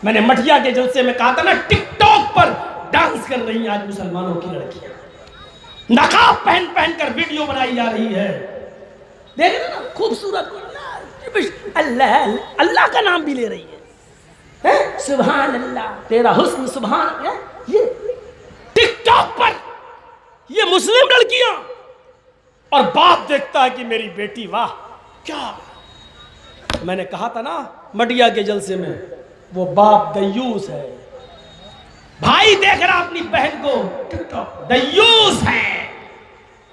میں نے مٹیا کے جلسے میں کہا تھا نا، ٹک ٹاک پر ڈانس کر رہی ہیں آج مسلمانوں کی لڑکیاں، نقاب پہن پہن کر ویڈیو بنائی جا رہی ہے، دیکھ رہے نا خوبصورت، اللہ اللہ کا نام بھی لے رہی ہے، سبحان اللہ تیرا حسن سبحان اللہ، یہ ٹک ٹاک پر یہ مسلم لڑکیاں، اور باپ دیکھتا ہے کہ میری بیٹی واہ کیا۔ میں نے کہا تھا نا مٹیا کے جلسے میں، وہ باپ دیوس ہے، بھائی دیکھ رہا اپنی بہن کو ٹک ٹاک، دیوس ہے۔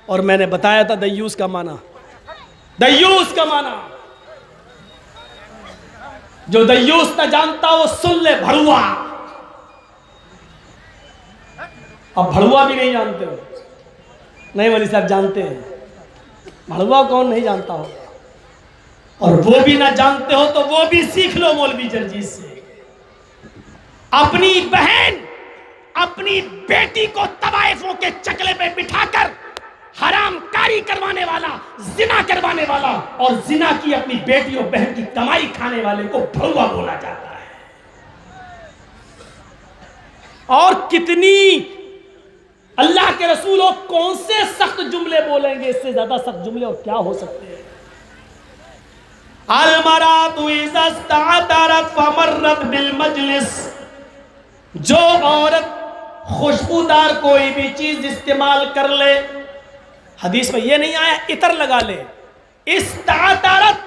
اور میں نے بتایا تھا دیوس کا معنی، دیوس کا معنی، جو دیوس نہ جانتا وہ سن لے بھڑوا۔ اب بھڑوا بھی نہیں جانتے ہو؟ نہیں ولی صاحب جانتے ہیں، بھڑوا کون نہیں جانتا ہو؟ اور وہ بھی نہ جانتے ہو تو وہ بھی سیکھ لو مولوی جرجیس سے۔ اپنی بہن اپنی بیٹی کو طوائفوں کے چکلے پہ بٹھا کر حرام کاری کروانے والا، زنا کروانے والا، اور زنا کی اپنی بیٹی اور بہن کی کمائی کھانے والے کو بھڑوا بولا جاتا ہے۔ اور کتنی اللہ کے رسول اور کون سے سخت جملے بولیں گے، اس سے زیادہ سخت جملے اور کیا ہو سکتے ہیں؟ المرأة اذا استعطرت فمرت بالمجلس، جو عورت خوشبودار کوئی بھی چیز استعمال کر لے، حدیث میں یہ نہیں آیا عطر لگا لے، استعطرت،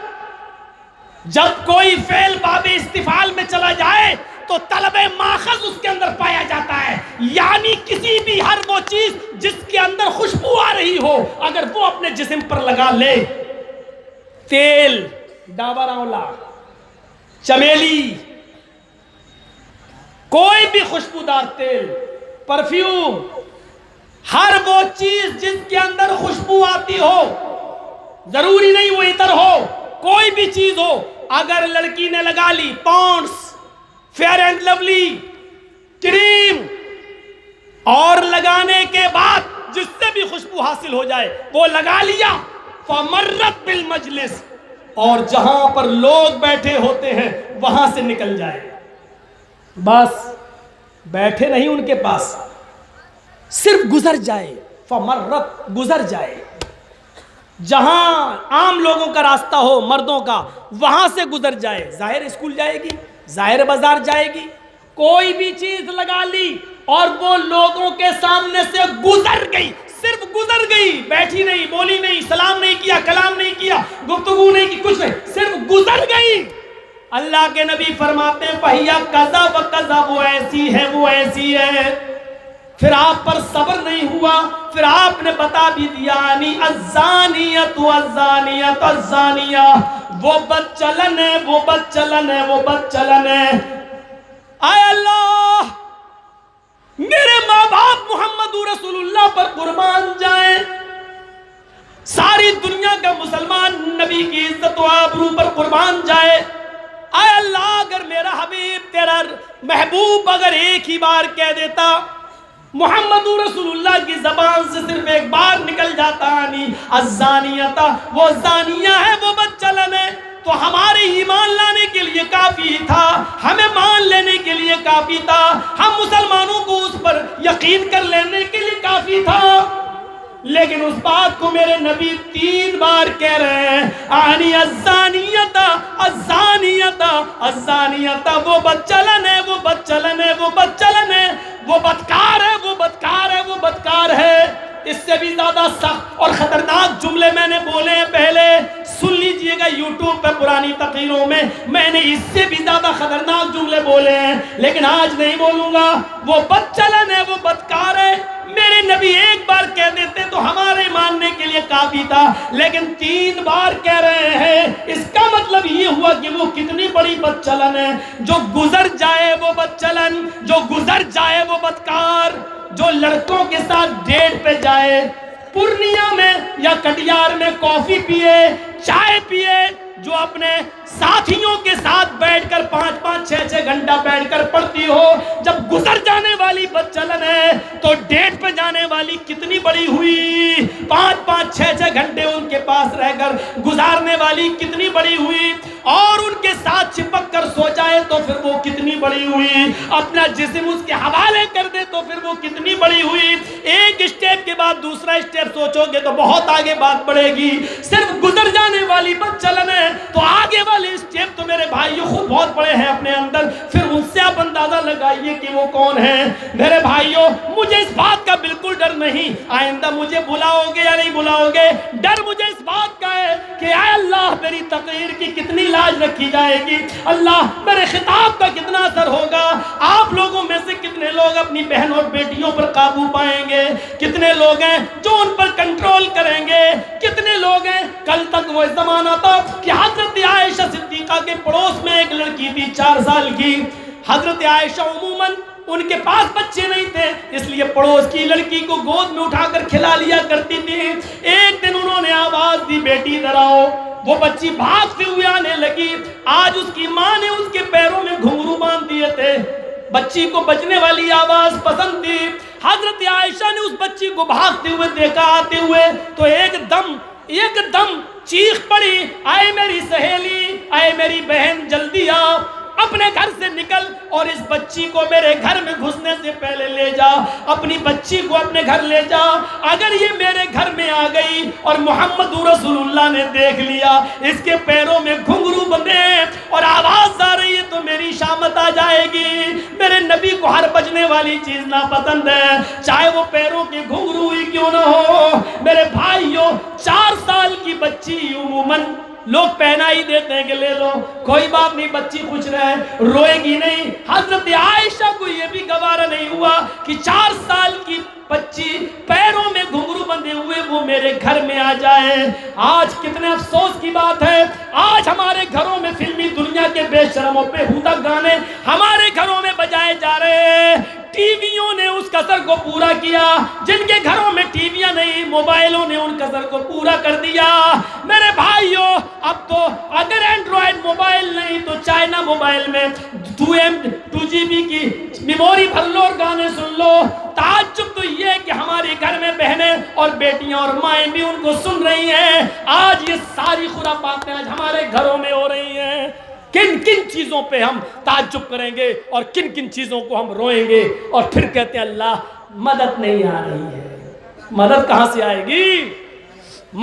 جب کوئی فعل باب استفعال میں چلا جائے تو طلب ماخذ اس کے اندر پایا جاتا ہے، یعنی کسی بھی ہر وہ چیز جس کے اندر خوشبو آ رہی ہو اگر وہ اپنے جسم پر لگا لے، تیل، ڈابر آملہ، چمیلی، کوئی بھی خوشبودار تیل، پرفیوم، ہر وہ چیز جس کے اندر خوشبو آتی ہو، ضروری نہیں وہ عطر ہو، کوئی بھی چیز ہو، اگر لڑکی نے لگا لی پونڈس، فیئر اینڈ لولی، کریم، اور لگانے کے بعد جس سے بھی خوشبو حاصل ہو جائے وہ لگا لیا، فمرت بالمجلس، اور جہاں پر لوگ بیٹھے ہوتے ہیں وہاں سے نکل جائے، بس بیٹھے نہیں ان کے پاس، صرف گزر جائے، فمرت، گزر جائے، جہاں عام لوگوں کا راستہ ہو، مردوں کا، وہاں سے گزر جائے، ظاہر اسکول جائے گی، ظاہر بازار جائے گی، کوئی بھی چیز لگا لی اور وہ لوگوں کے سامنے سے گزر گئی، صرف گزر گئی، بیٹھی نہیں، بولی نہیں، سلام نہیں کیا، کلام نہیں کیا، گفتگو نہیں کی، کچھ نہیں، صرف گزر گئی، اللہ کے نبی فرماتے ہیں فَهِيَ كَذَا وَكَذَا، وہ ایسی ہے، وہ ایسی ہے۔ پھر آپ پر صبر نہیں ہوا، پھر آپ نے بتا بھی دیا، الزانیۃ الزانیۃ الزانیہ، وہ بدچلن ہے، وہ بدچلن ہے، وہ بدچلن ہے۔ اے اللہ میرے ماں باپ محمد رسول اللہ پر قربان جائیں، ساری دنیا کا مسلمان نبی کی عزت و آبرو پر قربان جائے، اے اللہ اگر میرا حبیب تیرا محبوب اگر ایک ہی بار کہہ دیتا، محمد رسول اللہ کی زبان سے صرف ایک بار نکل جاتا الزانیۃ، وہ زانیہ ہے، وہ بدچلن ہے، تو ہمارے ایمان لانے کے لیے کافی تھا، ہمیں مان لینے کے لیے کافی تھا، ہم مسلمانوں کو اس پر یقین کر لینے کے لیے کافی تھا، لیکن اس بات کو میرے نبی 3 بار کہہ رہے ہیں، الزانیۃ الزانیۃ الزانیۃ، وہ بدچلن ہے، وہ بدچلن ہے، وہ بدچلن ہے، وہ بدکار ہے، وہ بدکار ہے، وہ بدکار ہے۔ اس سے بھی زیادہ سخت اور خطرناک جملے میں نے بولے ہیں، پہلے سن لیجئے گا یوٹیوب پہ پرانی تقریروں میں نے اس سے بھی زیادہ خطرناک جملے بولے ہیں، لیکن آج نہیں بولوں گا۔ وہ بدچلن ہے، وہ بدکار ہے، میرے نبی ایک بار کہہ دیتے تو ہمارے ماننے کے لیے کافی تھا، لیکن 3 بار کہہ رہے ہیں، اس کا مطلب یہ ہوا کہ وہ کتنی بڑی بدچلن ہے، جو گزر جائے وہ بدچلن، جو گزر جائے وہ بدکار، جو لڑکوں کے ساتھ ڈیٹ پہ جائے، پورنیہ میں یا کٹیار میں کافی پیے، چائے پیے، جو اپنے ساتھیوں کے ساتھ بیٹھ کر 5-5 6-6 گھنٹہ بیٹھ کر پڑھتی ہو، جب گزر جانے والی بدچلن ہے تو ڈیٹ پہ جانے والی کتنی بڑی ہوئی، 5-5 6-6 گھنٹے ان کے پاس رہ کر گزارنے والی کتنی بڑی ہوئی، اور ان کے ساتھ چپک کر سو جائے تو پھر وہ کتنی بڑی ہوئی، اپنا جسم اس کے حوالے کر دے تو پھر وہ کتنی بڑی ہوئی۔ ایک اسٹیپ کے بعد دوسرا اسٹیپ سوچو گے تو بہت آگے بات بڑھے گی۔ صرف گزر جانے والی بات چلن ہے تو آگے والے اسٹیپ تو میرے بھائیوں خود بہت بڑے ہیں اپنے اندر، پھر ان سے آپ اندازہ لگائیے کہ وہ کون ہیں۔ میرے بھائیوں مجھے اس بات کا بالکل ڈر نہیں، آئندہ مجھے بلاؤ گے یا نہیں بلاؤ گے، ڈر مجھے اس بات کا ہے کہ اے اللہ میری تقریر کی کتنی لاج رکھی جائے گی، اللہ میرے خطاب کا کتنا اثر ہوگا، آپ لوگوں میں سے کتنے لوگ اپنی بہن اور بیٹیوں پر قابو پائیں گے، کتنے لوگ ہیں جو ان پر کنٹرول کریں گے، کتنے لوگ ہیں۔ کل تک وہ زمانہ تھا کہ حضرت عائشہ صدیقہ کے پڑوس میں ایک لڑکی تھی 4 سال کی، حضرت عائشہ عموماً ان کے پاس بچے نہیں تھے اس لیے پڑوس کی لڑکی کو گود میں اٹھا کر کھلا لیا کرتی تھی۔ ایک دن انہوں نے آواز دی بیٹی ادھر آؤ، وہ بچی بھاگتے ہوئے آنے لگی۔ آج اس کی ماں نے اس کے پیروں میں گھنگرو باندھ دیے تھے، بچی کو بجنے والی آواز پسند تھی۔ حضرت عائشہ نے اس بچی کو بھاگتے ہوئے دیکھا آتے ہوئے تو ایک دم چیخ پڑی، اے میری سہیلی، اے میری بہن جلدی آ، اپنے گھر سے نکل اور اس بچی کو میرے گھر میں گھسنے سے پہلے لے جا، اپنی بچی کو اپنے گھر لے جا۔ اگر یہ میرے گھر میں آ گئی اور محمد رسول اللہ نے دیکھ لیا اس کے پیروں میں گھنگرو بندھے اور آواز آ رہی ہے تو میری شامت آ جائے گی۔ میرے نبی کو ہر بجنے والی چیز ناپسند ہے، چاہے وہ پیروں کی گھنگرو ہی کیوں نہ ہو۔ میرے بھائیوں 4 سال کی بچی عموماً لوگ پہنا ہی دیتے ہیں کہ لے لو، کوئی بات نہیں، بچی خوش رہے، روئے گی نہیں۔ حضرت عائشہ کو یہ بھی گوارا نہیں ہوا کہ 4 سال کی بچی پیروں میں گھنگرو بندھے ہوئے وہ میرے گھر میں آ جائے۔ آج کتنے افسوس کی بات ہے، آج ہمارے گھروں میں فلمی دنیا کے بے شرموں پہ ہوتا گانے ہمارے گھروں میں بجائے جا رہے ہیں۔ ٹی ویوں نے اس قصر کو پورا کیا، جن کے گھروں میں ٹی ویاں نہیں موبائلوں نے ان قصر کو پورا کر دیا۔ میرے بھائیوں اب تو اگر اینڈرائیڈ موبائل نہیں تو چائنا موبائل میں 2 GB کی میموری بھر لو اور گانے سن لو۔ تعجب تو یہ ہے کہ ہمارے گھر میں بہنیں اور بیٹیاں اور مائیں بھی ان کو سن رہی ہیں۔ آج یہ ساری خرافاتیں آج ہمارے گھروں میں ہو رہی ہیں۔ کن کن چیزوں پہ ہم تعجب کریں گے اور کن کن چیزوں کو ہم روئیں گے اور پھر کہتے ہیں اللہ مدد نہیں آ رہی ہے۔ مدد کہاں سے آئے گی؟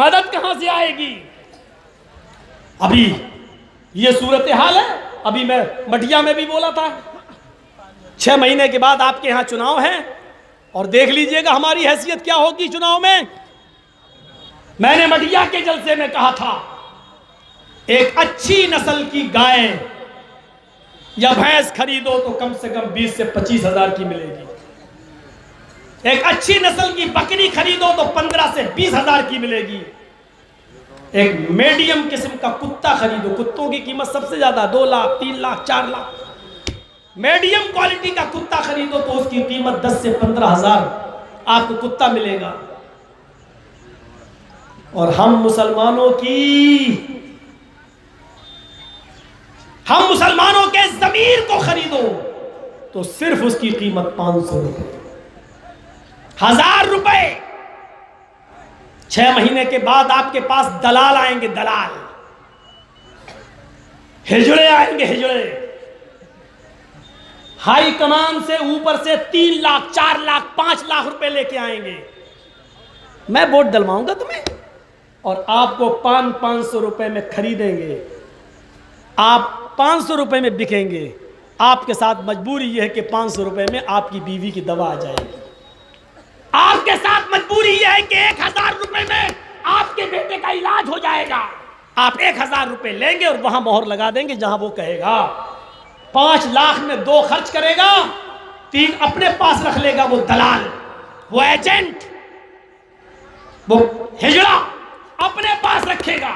مدد کہاں سے آئے گی؟ ابھی یہ صورتحال ہے۔ ابھی میں مٹیا میں بھی بولا تھا 6 مہینے کے بعد آپ کے ہاں چناؤ ہیں اور دیکھ لیجئے گا ہماری حیثیت کیا ہوگی چناؤ میں۔ میں نے مٹیا کے جلسے میں کہا تھا ایک اچھی نسل کی گائے یا بھینس خریدو تو کم سے کم 20 سے 25 ہزار کی ملے گی۔ ایک اچھی نسل کی بکری خریدو تو 15 سے 20 ہزار کی ملے گی۔ ایک میڈیم قسم کا کتا خریدو، کتوں کی قیمت سب سے زیادہ 2 لاکھ 3 لاکھ 4 لاکھ، میڈیم کوالٹی کا کتا خریدو تو اس کی قیمت 10 سے 15 ہزار آپ کو کتا ملے گا۔ اور ہم مسلمانوں کے ضمیر کو خریدو تو صرف اس کی قیمت 500 روپے، 1000 روپے۔ 6 مہینے کے بعد آپ کے پاس دلال آئیں گے، دلال ہجڑے آئیں گے، ہجڑے ہائی کمان سے اوپر سے 3 لاکھ 4 لاکھ 5 لاکھ روپے لے کے آئیں گے۔ میں ووٹ ڈلواؤں گا تمہیں اور آپ کو 500 روپے میں خریدیں گے، آپ 500 روپے میں بکیں گے۔ آپ کے ساتھ مجبوری یہ ہے کہ 500 روپے میں آپ کی بیوی کی دوا آ جائے گی، آپ کے ساتھ مجبوری یہ ہے کہ 1000 روپے میں آپ کے بیٹے کا علاج ہو جائے گا۔ آپ 1000 روپے لیں گے اور وہاں مہر لگا دیں گے جہاں وہ کہے گا۔ 5 لاکھ میں 2 خرچ کرے گا، 3 اپنے پاس رکھ لے گا، وہ دلال، وہ ایجنٹ، وہ ہجڑا اپنے پاس رکھے گا۔